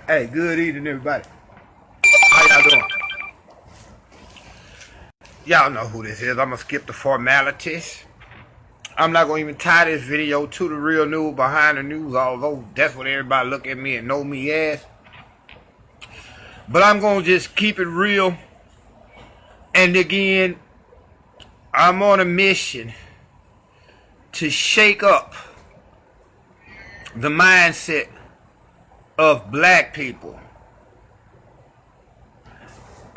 Hey, good evening, everybody. How y'all doing? Y'all know who this is. I'm going to skip the formalities. I'm not going to even tie this video to the real news behind the news, although that's what everybody look at me and know me as. But I'm going to just keep it real. And again, I'm on a mission to shake up the mindset of black people.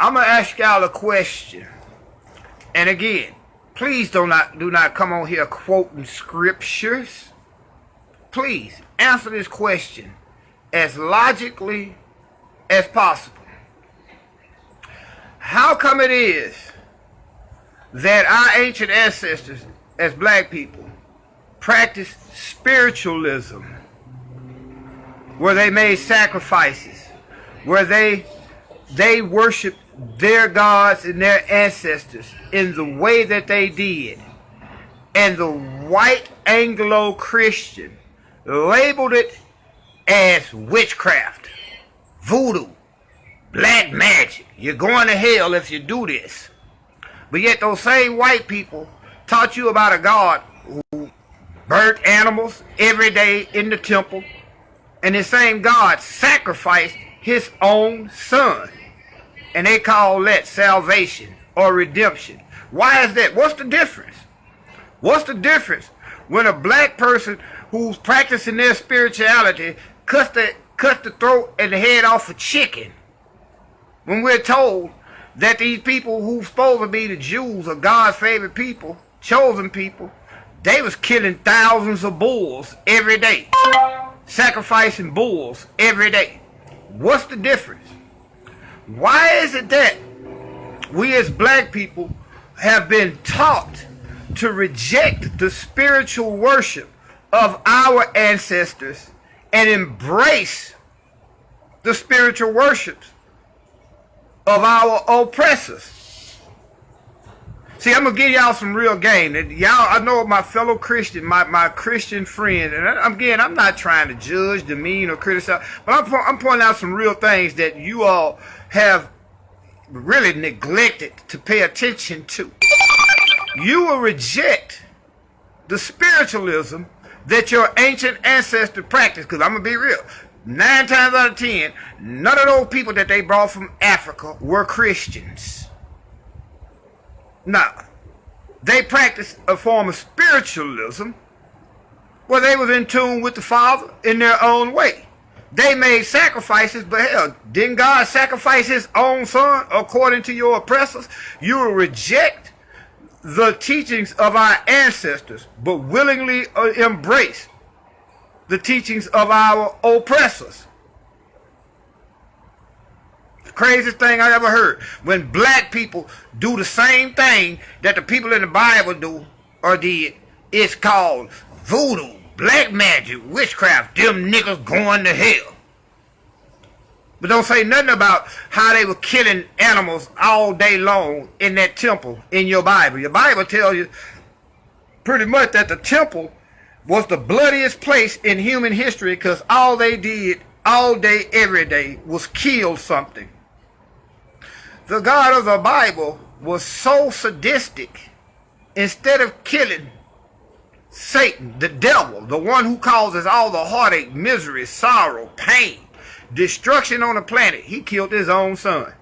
I'm going to ask y'all a question. And again, please do not come on here quoting scriptures. Please answer this question as logically as possible. How come it is that our ancient ancestors as black people practiced spiritualism, where they made sacrifices, where they worshiped their gods and their ancestors in the way that they did, and the white Anglo-Christian labeled it as witchcraft, voodoo, black magic? You're going to hell if you do this. But yet those same white people taught you about a God who burnt animals every day in the temple, and the same God sacrificed his own son. And they call that salvation or redemption. Why is that? What's the difference? What's the difference when a black person who's practicing their spirituality cuts the throat and the head off a chicken, when we're told that these people who's supposed to be the Jews are God's favorite people, chosen people, they was killing thousands of bulls every day, sacrificing bulls every day? What's the difference? Why is it that we as black people have been taught to reject the spiritual worship of our ancestors and embrace the spiritual worships of our oppressors? See, I'm going to give y'all some real game. Y'all, I know my fellow Christian, my Christian friends, and again, I'm not trying to judge, demean, or criticize, but I'm pointing out some real things that you all have really neglected to pay attention to. You will reject the spiritualism that your ancient ancestors practiced, because I'm going to be real. 9 times out of 10, none of those people that they brought from Africa were Christians. No. They practiced a form of spiritualism where they was in tune with the Father in their own way. They made sacrifices, but hell, didn't God sacrifice his own son according to your oppressors? You will reject the teachings of our ancestors, but willingly embrace the teachings of our oppressors. The craziest thing I ever heard, when black people do the same thing that the people in the Bible do or did, it's called voodoo, black magic, witchcraft, them niggas going to hell. But don't say nothing about how they were killing animals all day long in that temple in your Bible. Your Bible tells you pretty much that the temple was the bloodiest place in human history, because all they did all day, every day, was kill something. The God of the Bible was so sadistic. Instead of killing Satan, the devil, the one who causes all the heartache, misery, sorrow, pain, destruction on the planet, he killed his own son.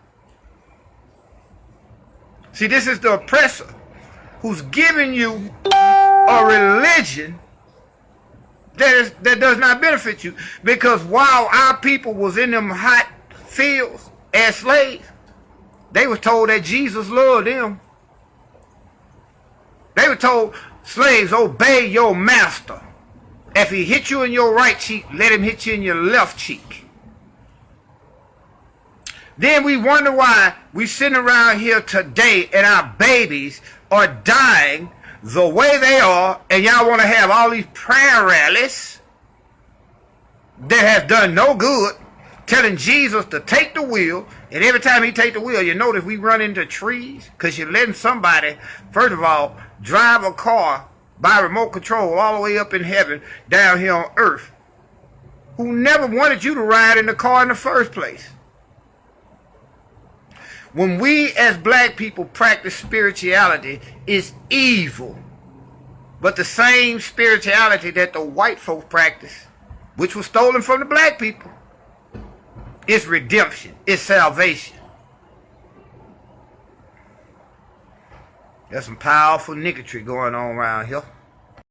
See, this is the oppressor who's giving you a religion that does not benefit you. Because while our people was in them hot fields as slaves, they were told that Jesus loved them. They were told, slaves, obey your master. If he hit you in your right cheek, let him hit you in your left cheek. Then we wonder why we sitting around here today and our babies are dying the way they are, and y'all want to have all these prayer rallies that has done no good, telling Jesus to take the wheel, and every time he take the wheel, you notice we run into trees, because you're letting somebody, first of all, drive a car by remote control all the way up in heaven, down here on earth, who never wanted you to ride in the car in the first place. When we as black people practice spirituality, it's evil. But the same spirituality that the white folk practice, which was stolen from the black people, is redemption, it's salvation. There's some powerful niggotry going on around here.